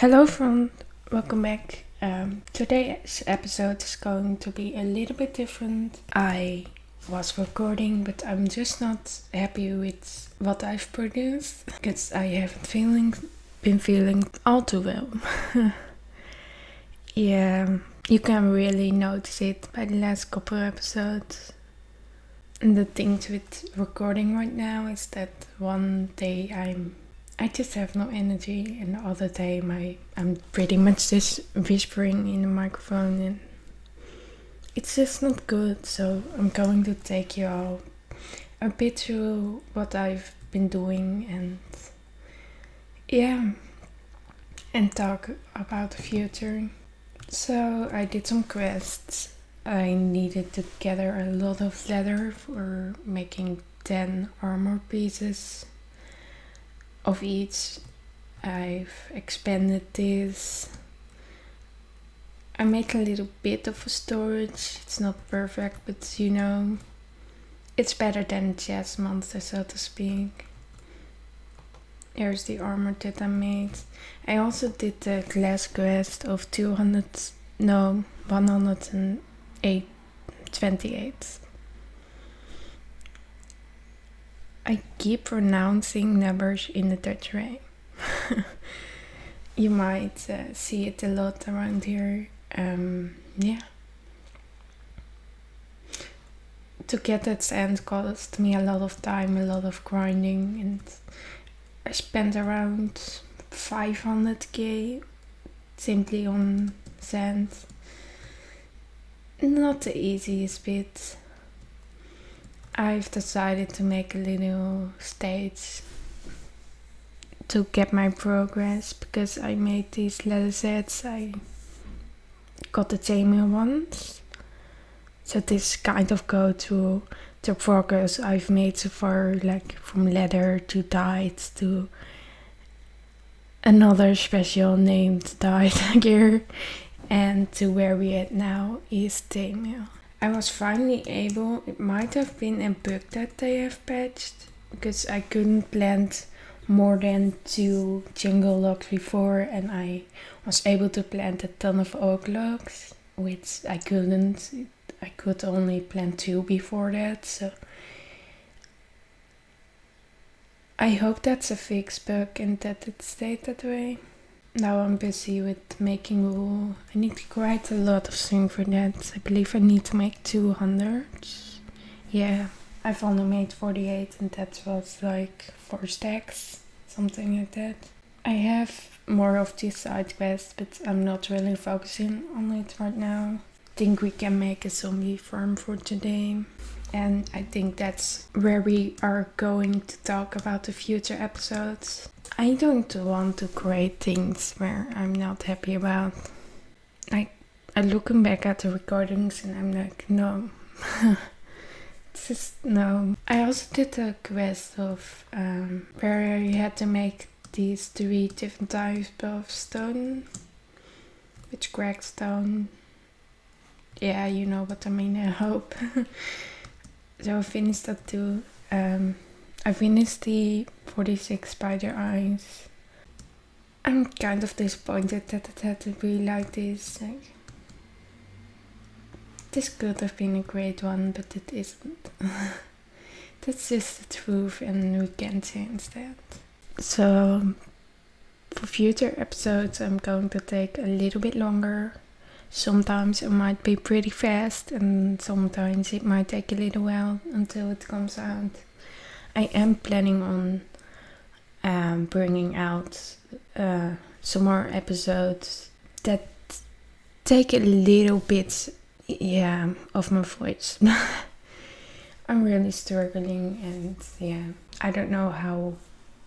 Hello friend, welcome back. Today's episode is going to be a little bit different. I was recording, but I'm just not happy with what I've produced because I haven't been feeling all too well. Yeah, you can really notice it by the last couple episodes. And the thing with recording right now is that one day I just have no energy, and the other day I'm pretty much just whispering in the microphone, and it's just not good. So I'm going to take you all a bit through what I've been doing and talk about the future. So I did some quests. I needed to gather a lot of leather for making 10 armor pieces of each. I've expanded this. I make a little bit of a storage. It's not perfect, but it's better than chest monster, so to speak. Here's the armor that I made. I also did the glass quest of 128. I keep pronouncing numbers in the Dutch way. You might see it a lot around here. To get that sand cost me a lot of time, a lot of grinding, and I spent around 500k simply on sand. Not the easiest bit. I've decided to make a little stage to get my progress because I made these leather sets. I got the chainmail ones. So this kind of go to the progress I've made so far, like from leather to dyed to another special named dyed gear, and to where we at now is chainmail. I was finally able, it might have been a bug that they have patched, because I couldn't plant more than 2 jungle logs before, and I was able to plant a ton of oak logs, which I couldn't. I could only plant 2 before that, so I hope that's a fixed bug and that it stayed that way. Now I'm busy with making wool. I need quite a lot of string for that. I believe I need to make 200. Yeah, I've only made 48 and that was like 4 stacks, something like that. I have more of these side quests, but I'm not really focusing on it right now. I think we can make a zombie farm for today. And I think that's where we are going to talk about the future episodes. I don't want to create things where I'm not happy about. I'm looking back at the recordings and I'm like, no. Just no. I also did a quest of where you had to make these 3 different types of stone. Which cracked stone. Yeah, you know what I mean, I hope. So I finished that too. I finished the 46 spider eyes. I'm kind of disappointed that it had to be like this. This could have been a great one, but it isn't. That's just the truth, and we can't change that. So, for future episodes, I'm going to take a little bit longer. Sometimes it might be pretty fast, and sometimes it might take a little while until it comes out. I am planning on bringing out some more episodes that take a little bit of my voice. I'm really struggling, and I don't know how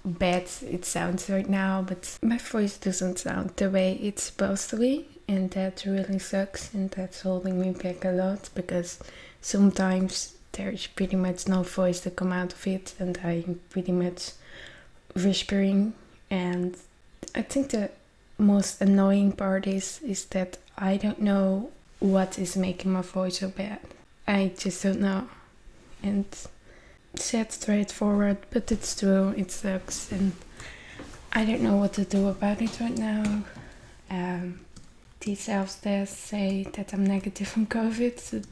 bad it sounds right now, but my voice doesn't sound the way it's supposed to be, and that really sucks, and that's holding me back a lot because sometimes there's pretty much no voice to come out of it, and I'm pretty much whispering. And I think the most annoying part is that I don't know what is making my voice so bad. I just don't know. And said straightforward, but it's true, it sucks, and I don't know what to do about it right now. T-cells tests say that I'm negative on COVID.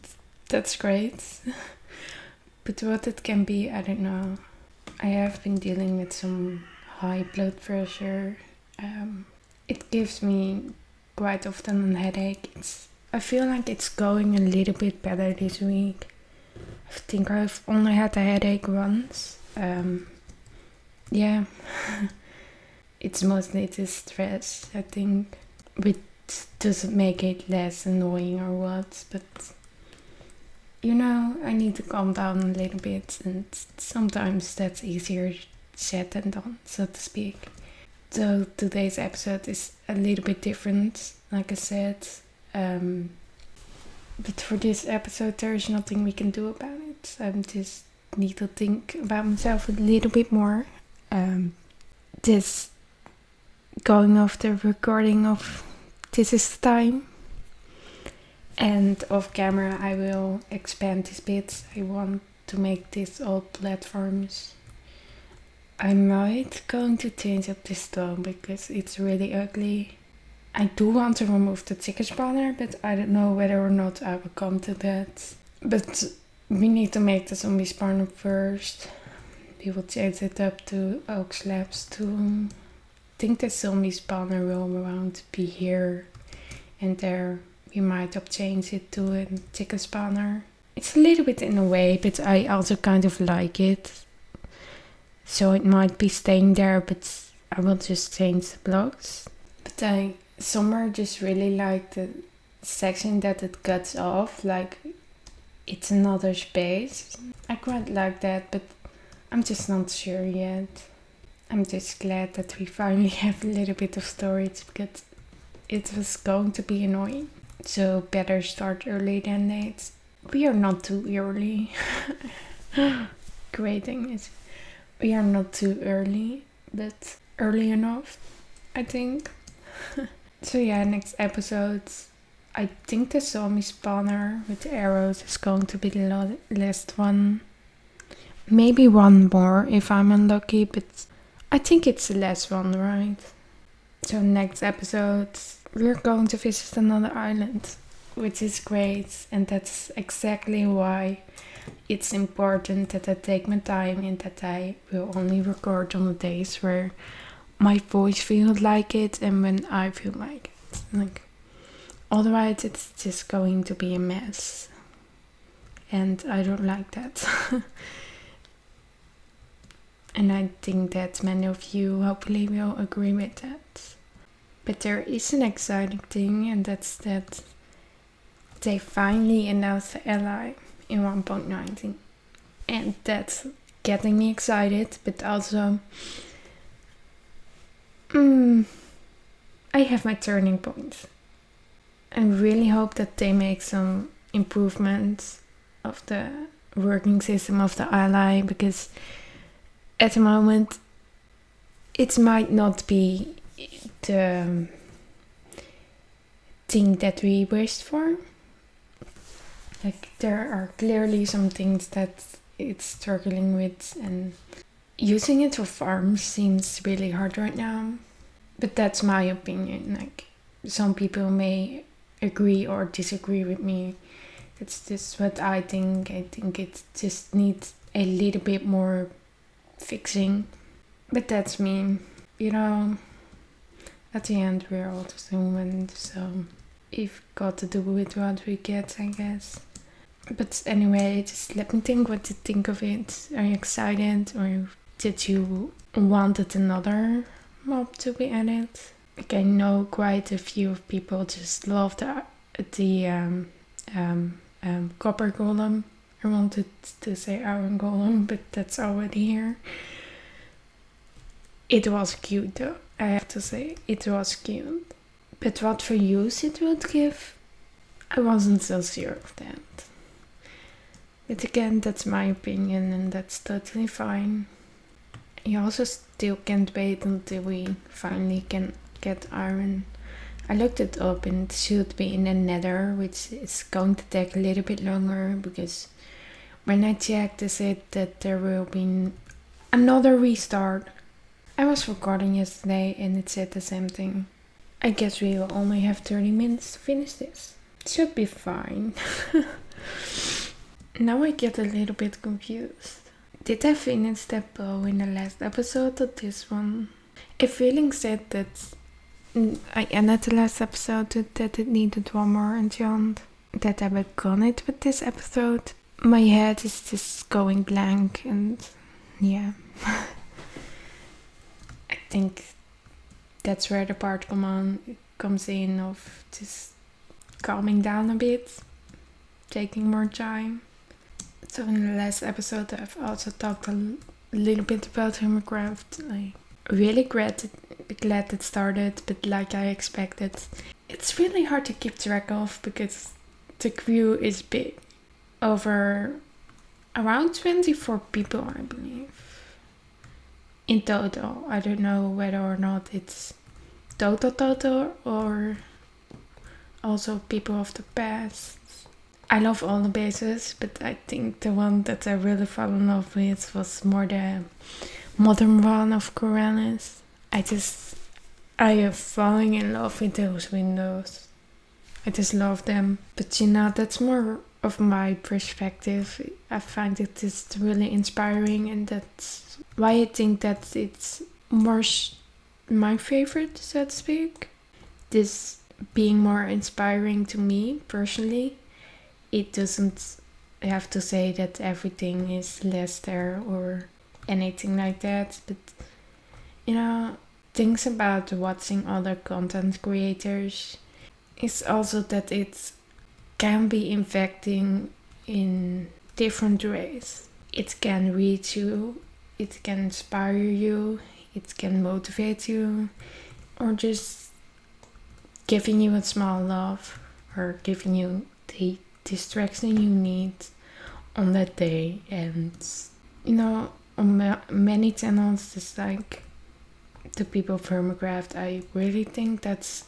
That's great. But what it can be, I don't know. I have been dealing with some high blood pressure. It gives me quite often a headache. I feel like it's going a little bit better this week. I think I've only had a headache once. Yeah. It's mostly the stress, I think. Which doesn't make it less annoying or what, but I need to calm down a little bit, and sometimes that's easier said than done, so to speak. So today's episode is a little bit different, like I said. But for this episode, there's nothing we can do about it. I just need to think about myself a little bit more. This going off the recording of This Is the Time. And off camera I will expand this bit. I want to make this all platforms. I might going to change up this tone because it's really ugly. I do want to remove the ticket spawner, but I don't know whether or not I will come to that. But we need to make the zombie spawner first. We will change it up to oak slabs too. I think the zombie spawner will around be here and there. We might have changed it to a chicken spawner. It's a little bit in a way, but I also kind of like it. So it might be staying there, but I will just change the blocks. But I somewhere just really like the section that it cuts off, like it's another space. I quite like that, but I'm just not sure yet. I'm just glad that we finally have a little bit of storage because it was going to be annoying. So better start early than late. We are not too early. Great thing is we are not too early, but early enough, I think. So yeah, next episode, I think the zombie spawner with the arrows is going to be the last one. Maybe one more if I'm unlucky, but I think it's the last one, right? So next episode, we're going to visit another island, which is great, and that's exactly why it's important that I take my time and that I will only record on the days where my voice feels like it and when I feel like it. Like, otherwise it's just going to be a mess, and I don't like that. And I think that many of you hopefully will agree with that. But there is an exciting thing, and that's that they finally announced the ally in 1.19. And that's getting me excited, but also I have my turning points. I really hope that they make some improvements of the working system of the ally, because at the moment it might not be the thing that we wished for. Like, there are clearly some things that it's struggling with, and using it for farms seems really hard right now. But that's my opinion. Like, some people may agree or disagree with me. That's just what I think. I think it just needs a little bit more fixing. But that's me. At the end we're all just human, so we've got to do with what we get, I guess. But anyway, just let me think what you think of it. Are you excited, or did you wanted another mob to be added? Like, I know quite a few people just love the copper golem. I wanted to say iron golem, but that's already here. It was cute though, I have to say, it was cute. But what for use it would give, I wasn't so sure of that. But again, that's my opinion, and that's totally fine. You also still can't wait until we finally can get iron. I looked it up and it should be in the nether, which is going to take a little bit longer, because when I checked it said that there will be another restart. I was recording yesterday and it said the same thing. I guess we will only have 30 minutes to finish this. Should be fine. Now I get a little bit confused. Did I finish that bow in the last episode or this one? A feeling said that I ended the last episode that it needed one more enchant. That I begun it with this episode. My head is just going blank and yeah. I think that's where the part comes in of just calming down a bit, taking more time. So in the last episode I've also talked a little bit about Cubecraft. I'm really glad it started, but like I expected, it's really hard to keep track of because the crew is big. Over around 24 people, I believe. In total. I don't know whether or not it's total or also people of the past. I love all the bases, but I think the one that I really fell in love with was more the modern one of Corellis. I am falling in love with those windows. I just love them. But that's more of my perspective. I find it just really inspiring, and that's why I think that it's more my favorite, so to speak. This being more inspiring to me personally. It doesn't have to say that everything is Leicester or anything like that, but things about watching other content creators is also that it can be infecting in different ways. It can reach you, it can inspire you, it can motivate you, or just giving you a small love or giving you the distraction you need on that day. And on many channels, just like the people of Cubecraft, I really think that's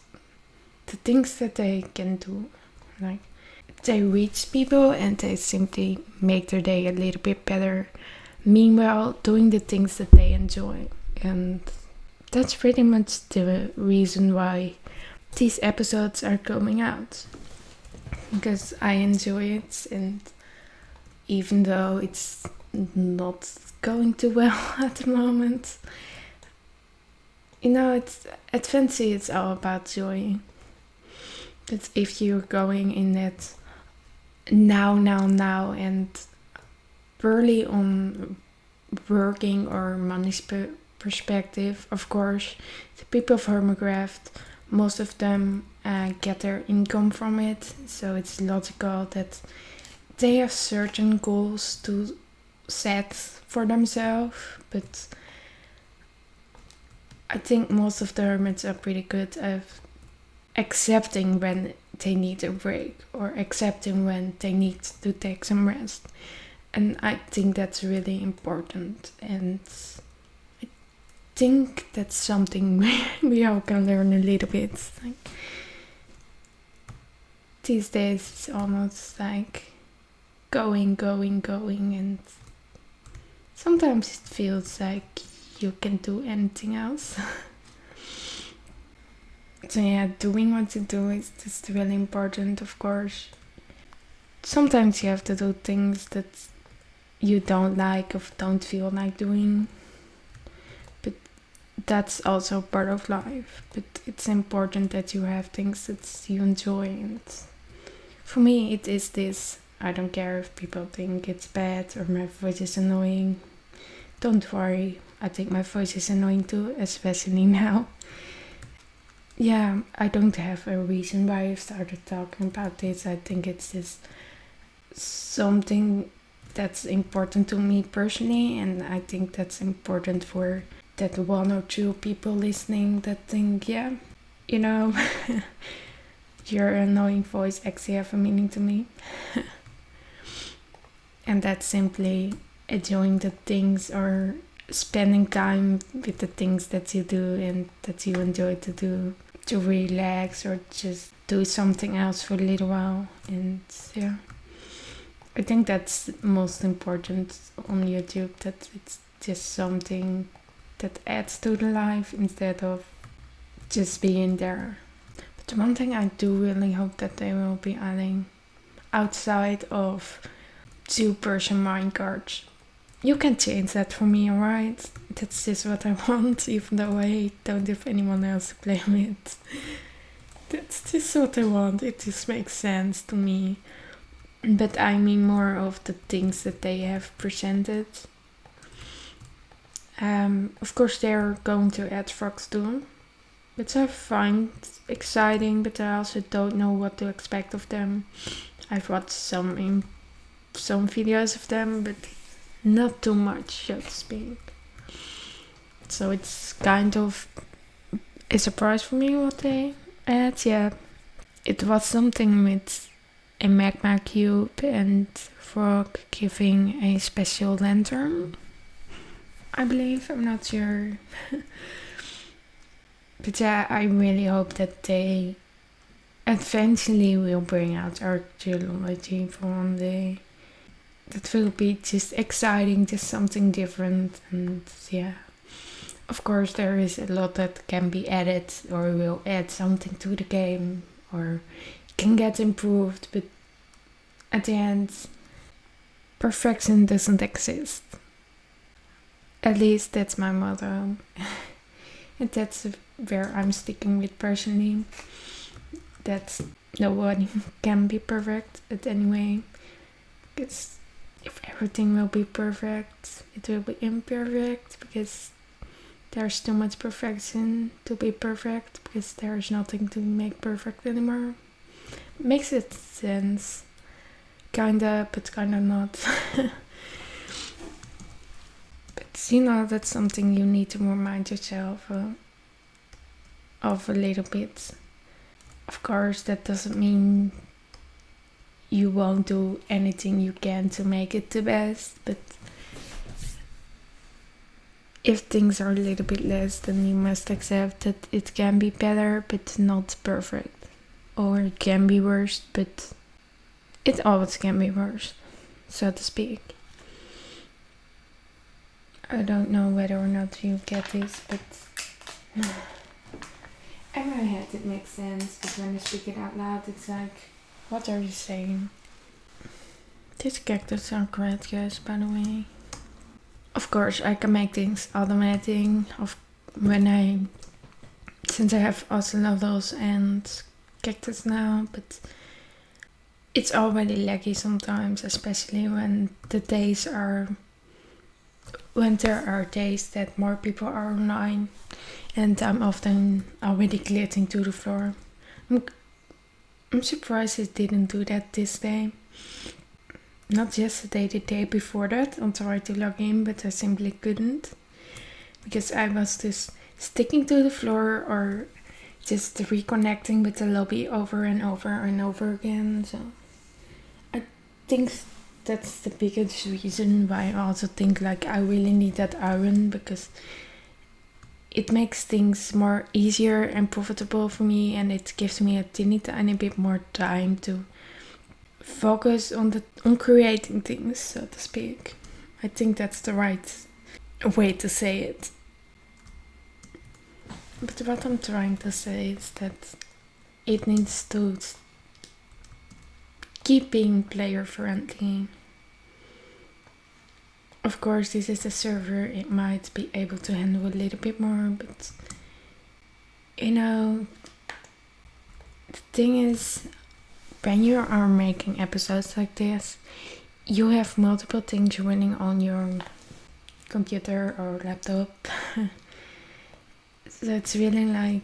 the things that they can do. Like, they reach people and they simply make their day a little bit better, meanwhile doing the things that they enjoy. And that's pretty much the reason why these episodes are coming out, because I enjoy it, and even though it's not going too well at the moment, it's at Fancy, it's all about joy. But if you're going in that now and purely on working or money's perspective, of course, the people of Cubecraft, most of them get their income from it, so it's logical that they have certain goals to set for themselves. But I think most of the hermits are pretty good at accepting when they need a break or accepting when they need to take some rest, and I think that's really important, and I think that's something we all can learn a little bit. Like, these days it's almost like going, and sometimes it feels like you can do anything else. So yeah, doing what you do is just really important, of course. Sometimes you have to do things that you don't like or don't feel like doing, but that's also part of life. But it's important that you have things that you enjoy, and for me it is this. I don't care if people think it's bad or my voice is annoying. Don't worry, I think my voice is annoying too, especially now. Yeah, I don't have a reason why I started talking about this. I think it's just something that's important to me personally, and I think that's important for that one or two people listening that think, yeah, your annoying voice actually have a meaning to me. And that's simply enjoying the things or spending time with the things that you do and that you enjoy to do, to relax or just do something else for a little while. And yeah, I think that's most important on YouTube, that it's just something that adds to the life instead of just being there The one thing I do really hope that they will be adding outside of 2-person minecarts. You can change that for me, alright? That's just what I want, even though I don't have anyone else to play with. That's just what I want. It just makes sense to me. But I mean more of the things that they have presented. Of course, they're going to add frogs too, which I find exciting, but I also don't know what to expect of them. I've watched some videos of them, but not too much, so to speak. So it's kind of a surprise for me what they add. Yeah, it was something with a magma cube and frog giving a special lantern, I believe. I'm not sure. But yeah, I really hope that they eventually will bring out archaeology for one day. That will be just exciting, just something different. And yeah, of course there is a lot that can be added or will add something to the game or can get improved, but at the end, perfection doesn't exist. At least that's my motto. And that's where I'm sticking with personally. That nobody can be perfect at any way. Because if everything will be perfect, it will be imperfect. Because there's too much perfection to be perfect. Because there's nothing to make perfect anymore. Makes it sense. Kinda, but kinda not. But that's something you need to remind yourself of a little bit. Of course, that doesn't mean you won't do anything you can to make it the best, but if things are a little bit less, then you must accept that it can be better, but not perfect. Or it can be worse, but it always can be worse, so to speak. I don't know whether or not you get this, but in my head it makes sense, but when I speak it out loud, it's like, what are you saying? These cactus are great, guys, by the way. Of course, I can make things automatic since I have ocelots and cactus now, but it's already laggy sometimes, especially when there are days that more people are online and I'm often already glitching to the floor. I'm surprised it didn't do that this day. Not yesterday, the day before that. I tried to log in, but I simply couldn't. Because I was just sticking to the floor or just reconnecting with the lobby over and over and over again. So I think that's the biggest reason why I also think like I really need that iron, because it makes things more easier and profitable for me, and it gives me a tiny bit more time to focus on creating things, so to speak. I think that's the right way to say it. But what I'm trying to say is that it needs to keep being player friendly. Of course, this is a server, it might be able to handle a little bit more, but the thing is, when you are making episodes like this, you have multiple things running on your computer or laptop. So it's really like,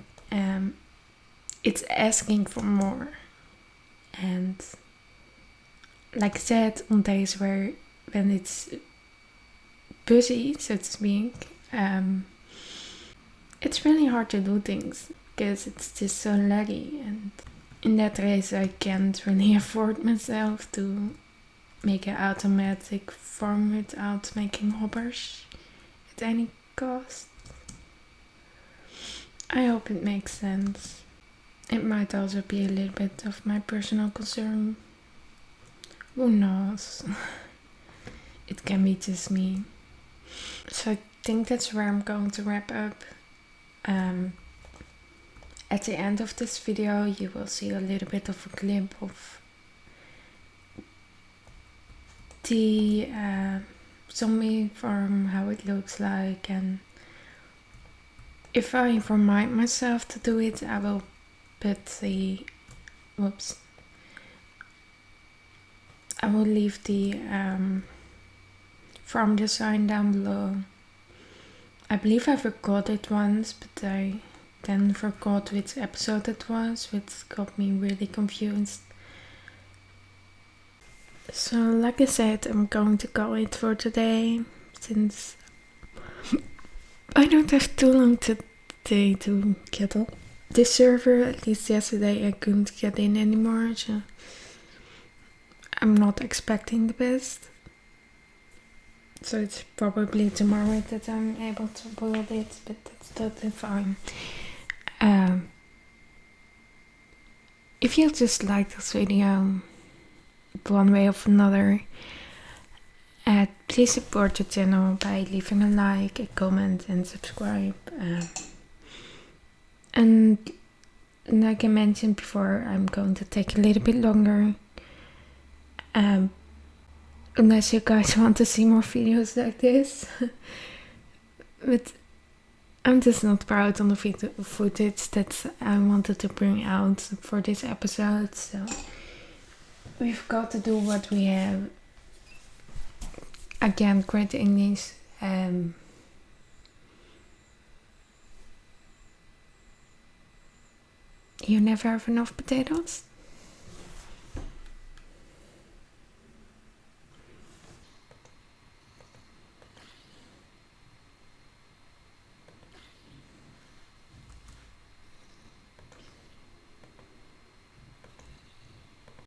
it's asking for more. And like I said, on days when it's busy, so to speak, it's really hard to do things because it's just so laggy, and in that case I can't really afford myself to make an automatic farm without making hoppers at any cost. I hope it makes sense. It might also be a little bit of my personal concern. Who knows? It can be just me. So I think that's where I'm going to wrap up. at the end of this video you will see a little bit of a glimpse of the zombie farm, how it looks like, and if I remind myself to do it, I will put the I will leave the farm design down below. I believe I forgot it once, but I then forgot which episode it was, which got me really confused. So like I said, I'm going to call it for today, since I don't have too long today to get up. This server, at least yesterday, I couldn't get in anymore, so I'm not expecting the best. So it's probably tomorrow that I'm able to build it, but that's totally fine. If you just like this video, one way or another, please support the channel by leaving a like, a comment and subscribe. And like I mentioned before, I'm going to take a little bit longer. Unless you guys want to see more videos like this. But I'm just not proud on the footage that I wanted to bring out for this episode. So we've got to do what we have. Again, great English. You never have enough potatoes?